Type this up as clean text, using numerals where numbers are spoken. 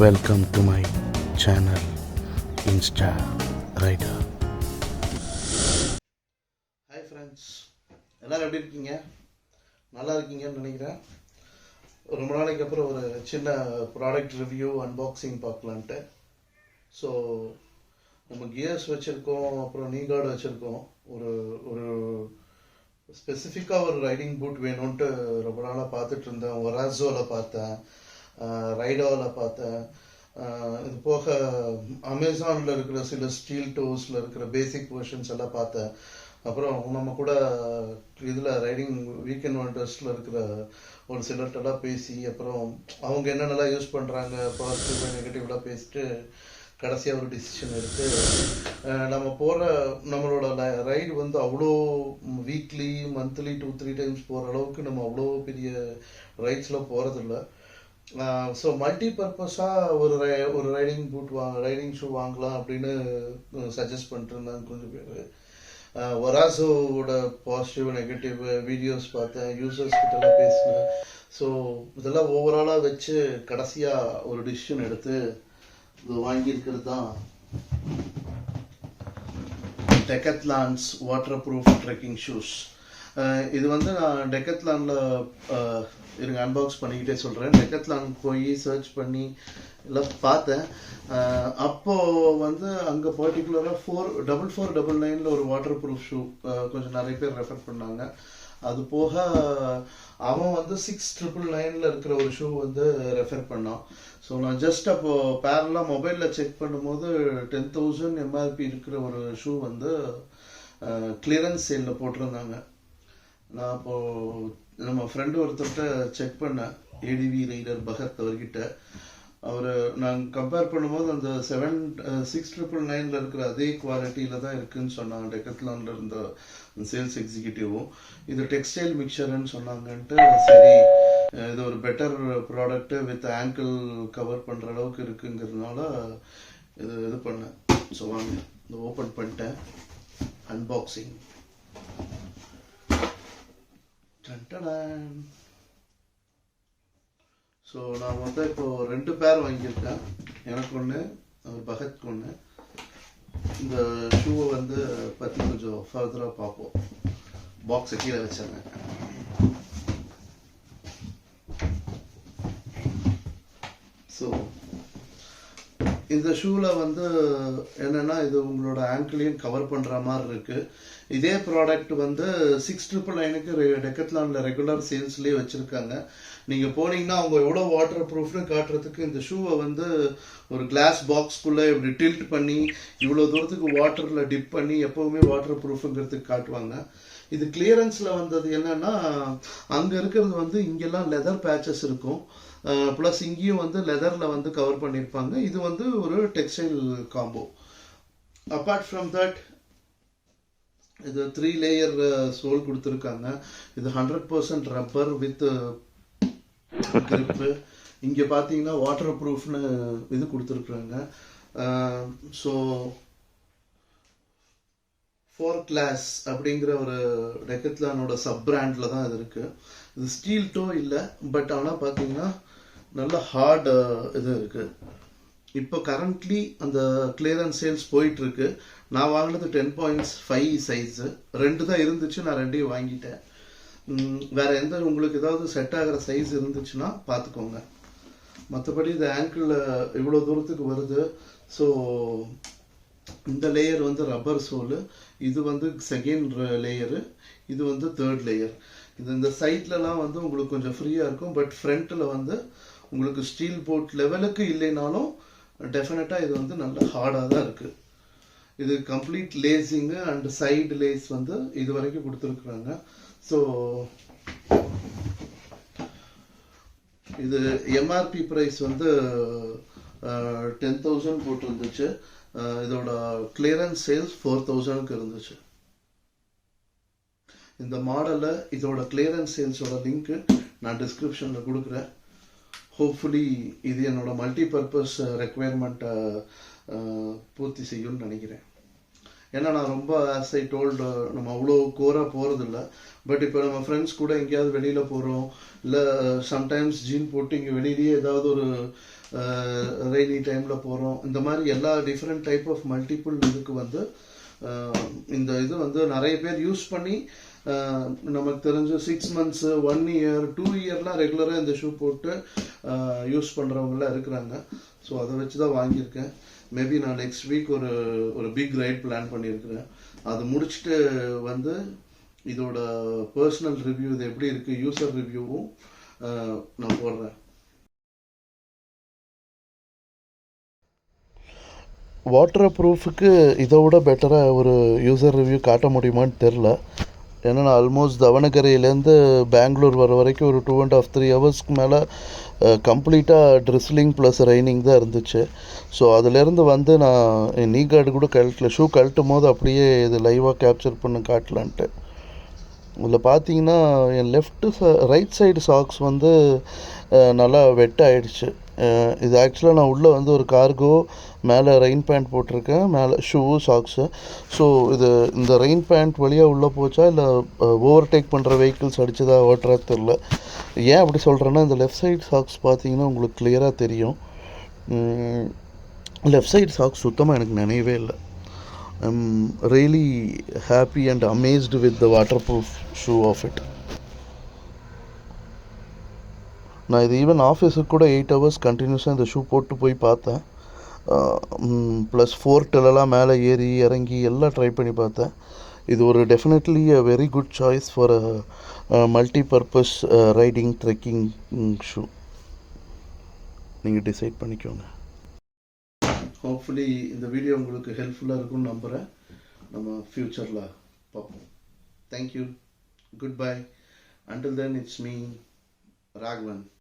Welcome to my channel Insta Rider. Hi friends, எல்லாரும் எப்படி இருக்கீங்க? நல்லா இருக்கீங்கன்னு நினைக்கிறேன். ரொம்ப நாளைக்கு அப்புறம் ஒரு சின்ன ப்ராடக்ட் ரிவ்யூ அன்பாக்சிங் பார்க்கலான்ட்டு. ஸோ நம்ம கியர்ஸ் வச்சுருக்கோம், அப்புறம் நீ கார்டு வச்சுருக்கோம். ஒரு ஒரு ஸ்பெசிஃபிக்காக ஒரு ரைடிங் பூட் வேணும்ன்ட்டு ரொம்ப நாளாக பார்த்துட்டு இருந்தேன். ஒராசோவில் பார்த்தேன், ரைடாவில் பார்த்தேன். இது போக அமேசானில் இருக்கிற சில ஸ்டீல் டோஸில் இருக்கிற பேசிக் வெர்ஷன்ஸ் எல்லாம் பார்த்தேன். அப்புறம் நம்ம கூட இதில் ரைடிங் வீக்கெண்ட் ஒண்டர்ஸில் இருக்கிற ஒரு சிலர்ட்டெல்லாம் பேசி, அப்புறம் அவங்க என்னென்னலாம் யூஸ் பண்ணுறாங்க, பாசிட்டிவ் நெகட்டிவ்லாம் பேசிட்டு கடைசியாக ஒரு டிசிஷன் எடுத்து நம்ம போகிற நம்மளோட ரைடு வந்து அவ்வளோ வீக்லி மந்த்லி 2-3 டைம்ஸ் போகிற அளவுக்கு நம்ம அவ்வளோ பெரிய ரைட்ஸ்லாம் போகிறதில்ல. ஸோ மல்டி பர்பஸாக ஒரு ரைடிங் பூட் ரைடிங் ஷூ வாங்கலாம் அப்படின்னு சஜஸ்ட் பண்ணிட்டு இருந்தாங்க கொஞ்சம் பேர். ஒராசோவோட பாசிட்டிவ் நெகட்டிவ் வீடியோஸ் பார்த்தேன், யூசர்ஸ் கிட்டலாம் பேசினேன். ஸோ இதெல்லாம் ஓவராலாக வச்சு கடைசியாக ஒரு டிசிஷன் எடுத்து இது வாங்கியிருக்கிறது தான் டெக்கத்லான்ஸ் வாட்டர் ப்ரூஃப் ட்ரெக்கிங் ஷூஸ். இது வந்து நான் டெக்கத்லானில் இருங்க அன்பாக்ஸ் பண்ணிக்கிட்டே சொல்கிறேன். டெக்கத்லான் போய் சர்ச் பண்ணி எல்லாம் பார்த்தேன். அப்போது வந்து அங்கே பர்டிகுலராக 499 ஒரு வாட்டர் ப்ரூஃப் ஷூ கொஞ்சம் நிறைய பேர் ரெஃபர் பண்ணாங்க. அது போக அவன் வந்து 699 இருக்கிற ஒரு ஷூ வந்து ரெஃபர் பண்ணான். ஸோ நான் ஜஸ்ட் அப்போது பேரலாக மொபைலில் செக் பண்ணும்போது 10,000 எம்ஆர்பி இருக்கிற ஒரு ஷூ வந்து கிளியரன்ஸ் சேலில் போட்டிருந்தாங்க. நான் அப்போது நம்ம ஃப்ரெண்டு ஒருத்தர்கிட்ட செக் பண்ணேன், ஏடிவி ரைடர் பகத் அவர்கிட்ட. அவர் நாங்கள் கம்பேர் பண்ணும்போது அந்த 699 இருக்கிற அதே குவாலிட்டியில் தான் இருக்குதுன்னு சொன்னாங்க டெக்கத்லானில் இருந்த சேல்ஸ் எக்ஸிக்யூட்டிவும். இது டெக்ஸ்டைல் மிக்சர்ன்னு சொன்னாங்கன்ட்டு, சரி இது ஒரு better product with angle cover பண்ணுற அளவுக்கு இருக்குங்கிறதுனால இது பண்ணேன். ஸோ வாங்க இது ஓப்பன் பண்ணிட்டேன், அன்பாக்சிங். ஸோ நான் வந்து இப்போது 2 பேர் வாங்கியிருக்கேன், எனக்கு ஒன்று, பகத் ஒன்று. இந்த ஷூவை வந்து பற்றி கொஞ்சம் ஃபர்தராக பார்ப்போம். பாக்ஸை கீழே வச்சாங்க. ஸோ இந்த ஷூவில் வந்து என்னென்னா, இது உங்களோட ஆங்கிளையும் கவர் பண்ணுற மாதிரி இருக்குது. இதே ப்ராடக்ட் வந்து 699க்கு டெக்கத்லானில் ரெகுலர் சேல்ஸ்லேயே வச்சுருக்காங்க. நீங்கள் போனீங்கன்னா அவங்க எவ்வளோ வாட்டர் ப்ரூஃப்னு காட்டுறதுக்கு இந்த ஷூவை வந்து ஒரு கிளாஸ் பாக்ஸ்குள்ளே இப்படி டில்ட் பண்ணி இவ்வளோ தூரத்துக்கு வாட்டரில் டிப் பண்ணி எப்போவுமே வாட்டர் ப்ரூஃபுங்கிறதுக்கு காட்டுவாங்க. இது கிளியரன்ஸில் வந்தது என்னென்னா, அங்கே இருக்கிறது வந்து இங்கெல்லாம் லெதர் பேச்சஸ் இருக்கும், ப்ளஸ் இங்கேயும் வந்து லெதரில் வந்து கவர் பண்ணியிருப்பாங்க. இது வந்து ஒரு textile combo. Apart from that இது 3 லேயர் சோல் கொடுத்துருக்காங்க. இது 100% ரப்பர் வித் கிரிப்பு. இங்கே பார்த்தீங்கன்னா வாட்டர் ப்ரூஃப்னு இது கொடுத்துருக்குறாங்க. ஸோ FORCLAZ அப்படிங்கிற ஒரு டெக்கத்லானோட சப் பிராண்டில் தான் இது இருக்குது. இது ஸ்டீல் டோ இல்லை, பட் ஆனால் பார்த்தீங்கன்னா நல்ல ஹார்ட் இது இருக்குது. இப்போ கரண்ட்லி அந்த கிளியரன்ஸ் சேல்ஸ் போயிட்டுருக்கு. நான் வாங்கினது 10.5 சைஸு, 2 தான் இருந்துச்சு, நான் 2 வாங்கிட்டேன். வேறு எந்த உங்களுக்கு ஏதாவது செட் ஆகிற சைஸ் இருந்துச்சுன்னா பார்த்துக்கோங்க. மற்றபடி இந்த ஆங்கிளில் இவ்வளோ தூரத்துக்கு வருது. ஸோ இந்த லேயர் வந்து ரப்பர் சோலு, இது வந்து செகண்ட் லேயரு, இது வந்து தேர்ட் லேயர். இது இந்த சைட்லலாம் வந்து உங்களுக்கு கொஞ்சம் ஃப்ரீயாக இருக்கும், பட் ஃப்ரண்ட்டில் வந்து உங்களுக்கு ஸ்டீல் போட் லெவலுக்கு இல்லைனாலும் டெஃபினட்டாக இது வந்து நல்ல ஹார்டாக தான் இருக்குது. இது கம்ப்ளீட் லேஸிங்கு அண்ட் சைடு லேஸ் வந்து இது வரைக்கும் கொடுத்துருக்குறாங்க. ஸோ இது எம்ஆர்பி ப்ரைஸ் வந்து 10,000 போட்டிருந்துச்சு. இதோட கிளியரன்ஸ் சேல்ஸ் 4,000க்கு இருந்துச்சு. இந்த மாடலில் இதோட கிளியரன்ஸ் சேல்ஸோட லிங்க்கு நான் டிஸ்கிரிப்ஷனில் கொடுக்குறேன். ஹோப்ஃபுல்லி இது என்னோட மல்டி பர்பஸ் ரெக்குவயர்மெண்ட்டை பூர்த்தி செய்யும்னு நினைக்கிறேன். ஏன்னா நான் ரொம்ப ஆஸ் ஐ டோல்டு நம்ம அவ்வளோ கோராக போகிறதில்ல. பட் இப்போ நம்ம ஃப்ரெண்ட்ஸ் கூட எங்கேயாவது வெளியில் போகிறோம், இல்லை சம்டைம்ஸ் ஜீன் போட்டு இங்கே வெளியிலேயே ஏதாவது ஒரு ரெய்னி டைமில் போகிறோம். இந்த மாதிரி எல்லா டிஃப்ரெண்ட் டைப் ஆஃப் மல்டிபிள் இதுக்கு வந்து இந்த இது வந்து நிறைய பேர் யூஸ் பண்ணி நமக்கு தெரிஞ்சு 6 months 1 year 2 yearலாம் ரெகுலராக இந்த ஷூ போட்டு யூஸ் பண்ணுறவங்களாம் இருக்கிறாங்க. ஸோ அதை வச்சு தான் வாங்கியிருக்கேன். மேபி நான் நெக்ஸ்ட் வீக் ஒரு பிக் ரைட் பிளான் பண்ணியிருக்கிறேன். அது முடிச்சுட்டு வந்து இதோட பர்சனல் ரிவ்யூ, இது எப்படி இருக்குது யூசர் ரிவ்யூவும் நான் போடுறேன். வாட்டர் ப்ரூஃபுக்கு இதை விட பெட்டராக ஒரு யூசர் ரிவ்யூ காட்ட முடியுமான்னு தெரில. ஏன்னா நான் ஆல்மோஸ்ட் தவணகரையிலேருந்து பெங்களூர் வர வரைக்கும் ஒரு 2.5 3 ஹவர்ஸ்க்கு மேலே கம்ப்ளீட்டாக ட்ரிஸ்லிங் ப்ளஸ் ரெய்னிங் தான் இருந்துச்சு. ஸோ அதுலேருந்து வந்து நான் நீ கார்டு கூட கழட்டல, ஷூ கழட்டும் போது அப்படியே இது லைவாக கேப்சர் பண்ண காட்டலான்ட்டு. இதில் பார்த்தீங்கன்னா என் ரைட் சைடு சாக்ஸ் வந்து நல்லா வெட் ஆகிடுச்சு. இது ஆக்சுவலாக நான் உள்ளே வந்து ஒரு கார்கோ, மேலே ரெயின் பேண்ட் போட்டிருக்கேன், மேலே ஷூ சாக்ஸு. ஸோ இந்த ரெயின் பேண்ட் வழியாக உள்ளே போச்சா இல்லை ஓவர்டேக் பண்ணுற வெஹிக்கிள்ஸ் அடிச்சதா ஓட்டுறா தெரில. ஏன் அப்படி சொல்கிறேன்னா, இந்த லெஃப்ட் சைடு சாக்ஸ் பார்த்தீங்கன்னா உங்களுக்கு கிளியராக தெரியும். லெஃப்ட் சைடு சாக்ஸ் சுத்தமாக எனக்கு நினைவே இல்லை. I'm really happy and amazed with the waterproof shoe of it. நான் இது ஈவன் ஆஃபீஸுக்கு கூட 8 hours கண்டினியூஸாக இந்த ஷூ போட்டு போய் பார்த்தேன். ப்ளஸ் ஃபோர்ட்டெல்லாம் மேலே ஏறி இறங்கி எல்லாம் ட்ரை பண்ணி பார்த்தேன். இது ஒரு definitely a very good choice for multi purpose riding trekking shoe. நீங்கள் டிசைட் பண்ணிக்கோங்க. ஹோப்ஃபுல்லி இந்த வீடியோ உங்களுக்கு ஹெல்ப்ஃபுல்லாக இருக்கும்னு நம்புகிறேன். நம்ம ஃப்யூச்சரில் பார்ப்போம். Thank you, good bye. Until then, it's me, Raghavan.